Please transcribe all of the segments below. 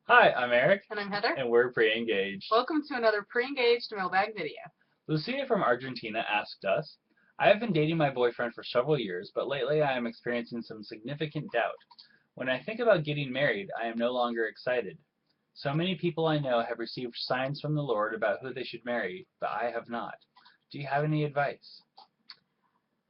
Hi, I'm Eric, And I'm Heather. and we're pre-engaged. Welcome to another pre-engaged mailbag video. Lucia from Argentina asked us, I have been dating my boyfriend for several years, but lately I am experiencing some significant doubt. When I think about getting married, I am no longer excited. So many people I know have received signs from the Lord about who they should marry, but I have not. Do you have any advice?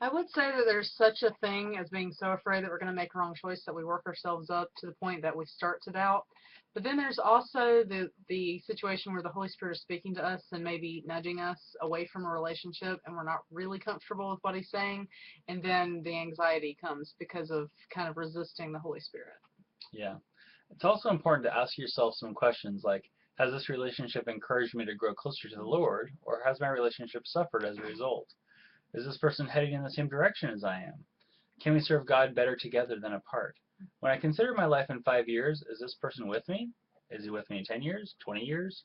I would say that there's such a thing as being so afraid that we're going to make a wrong choice that we work ourselves up to the point that we start to doubt. But then there's also the situation where the Holy Spirit is speaking to us and maybe nudging us away from a relationship and we're not really comfortable with what he's saying, and then the anxiety comes because of kind of resisting the Holy Spirit. Yeah. It's also important to ask yourself some questions like, has this relationship encouraged me to grow closer to the Lord, or has my relationship suffered as a result? Is this person heading in the same direction as I am? Can we serve God better together than apart? When I consider my life in 5 years, is this person with me? Is he with me in 10 years, 20 years?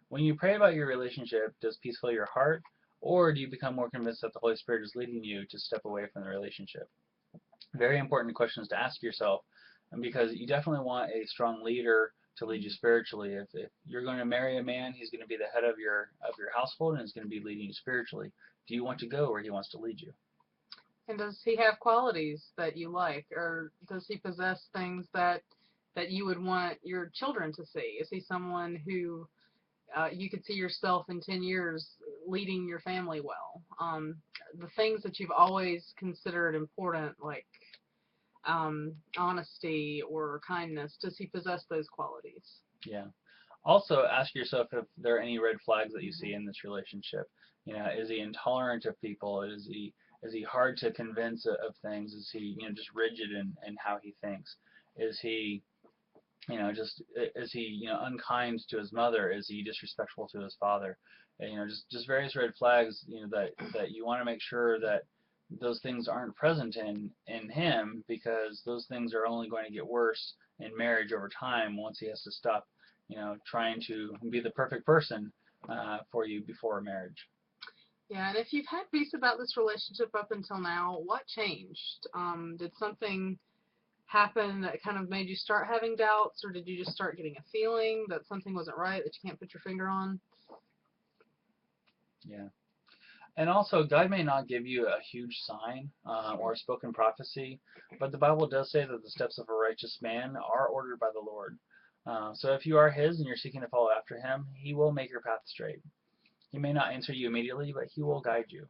When you pray about your relationship, does peace fill your heart? Or do you become more convinced that the Holy Spirit is leading you to step away from the relationship? Very important questions to ask yourself, and because you definitely want a strong leader to lead you spiritually. If you're going to marry a man, he's going to be the head of your household and he's going to be leading you spiritually. Do you want to go where he wants to lead you? And does he have qualities that you like, or does he possess things that you would want your children to see? Is he someone who you could see yourself in 10 years leading your family well? The things that you've always considered important, like honesty or kindness, does he possess those qualities? Yeah. Also, ask yourself if there are any red flags that you see Mm-hmm. in this relationship. Is he intolerant of people? Is he hard to convince of things? Is he just rigid in how he thinks? Is he just is he unkind to his mother? Is he disrespectful to his father? And, just various red flags that you want to make sure that those things aren't present in him, because those things are only going to get worse in marriage over time once he has to stop trying to be the perfect person for you before marriage. Yeah, and if you've had peace about this relationship up until now, what changed? Did something happen that kind of made you start having doubts, or did you just start getting a feeling that something wasn't right that you can't put your finger on? Yeah. And also, God may not give you a huge sign or a spoken prophecy, but the Bible does say that the steps of a righteous man are ordered by the Lord. So if you are His and you're seeking to follow after Him, He will make your path straight. He may not answer you immediately, but He will guide you.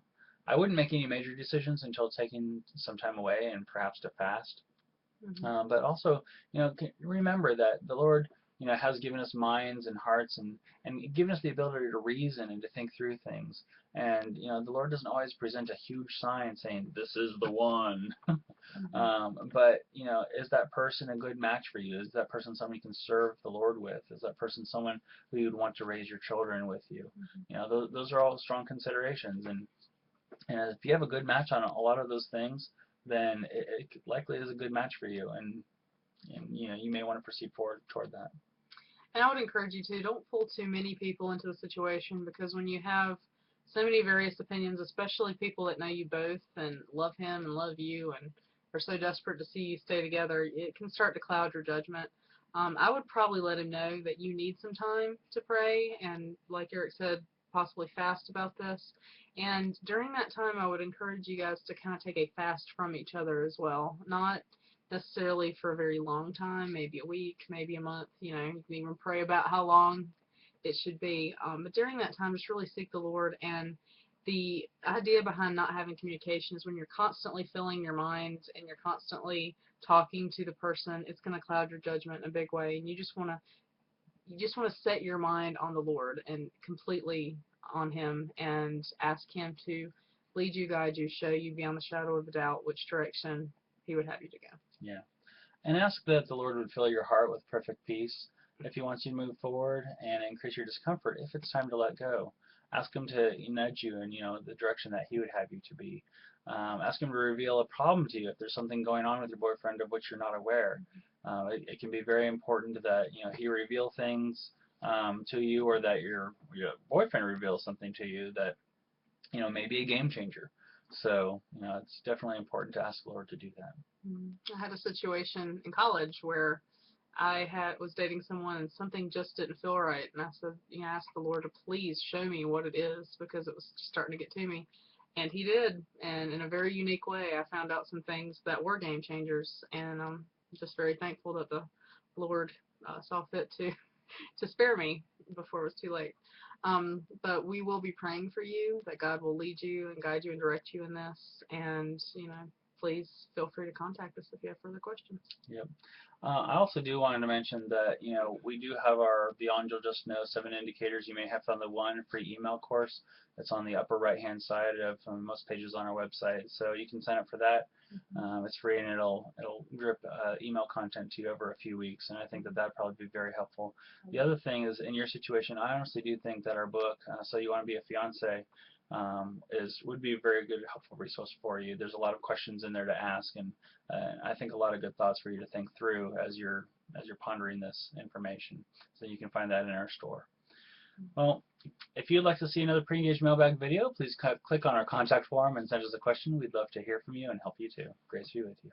I wouldn't make any major decisions until taking some time away and perhaps to fast. Mm-hmm. But also, remember that the Lord, has given us minds and hearts, and given us the ability to reason and to think through things. And the Lord doesn't always present a huge sign saying this is the one. Mm-hmm. But is that person a good match for you? Is that person someone you can serve the Lord with? Is that person someone who you'd want to raise your children with you? Those are all strong considerations. And if you have a good match on a lot of those things, then it likely is a good match for you, and you may want to proceed forward toward that. And I would encourage you to don't pull too many people into the situation, because when you have so many various opinions, especially people that know you both and love him and love you and are so desperate to see you stay together, it can start to cloud your judgment. I would probably let him know that you need some time to pray and, like Eric said, possibly fast about this. And during that time, I would encourage you guys to kind of take a fast from each other as well. Not necessarily for a very long time, maybe a week, maybe a month. You can even pray about how long it should be. But during that time, just really seek the Lord. And the idea behind not having communication is when you're constantly filling your mind and you're constantly talking to the person, it's going to cloud your judgment in a big way. And you just want to set your mind on the Lord and completely on Him, and ask Him to lead you, guide you, show you beyond the shadow of a doubt which direction He would have you to go. Yeah. And ask that the Lord would fill your heart with perfect peace if He wants you to move forward, and increase your discomfort if it's time to let go. Ask Him to nudge you in the direction that He would have you to be. Ask Him to reveal a problem to you if there's something going on with your boyfriend of which you're not aware. It can be very important that He reveal things to you, or that your boyfriend reveals something to you that may be a game changer. So it's definitely important to ask the Lord to do that. I had a situation in college where was dating someone and something just didn't feel right, and I said, I asked the Lord to please show me what it is because it was starting to get to me, and He did, and in a very unique way, I found out some things that were game changers, and I'm just very thankful that the Lord saw fit to spare me before it was too late. But we will be praying for you that God will lead you and guide you and direct you in this, and please feel free to contact us if you have further questions. Yep. I also do want to mention that, we do have our Beyond You'll Just Know 7 Indicators You May Have Found the One free email course. That's on the upper right-hand side of most pages on our website. So you can sign up for that. It's free, and it'll drip email content to you over a few weeks, and I think that that'd probably be very helpful. The other thing is, in your situation, I honestly do think that our book, So You Want to Be a Fiance, would be a very good, helpful resource for you. There's a lot of questions in there to ask, and I think a lot of good thoughts for you to think through as you're pondering this information. So you can find that in our store. Well, if you'd like to see another Pre-Engaged Mailbag video, please click on our contact form and send us a question. We'd love to hear from you and help you too. Grace be with you.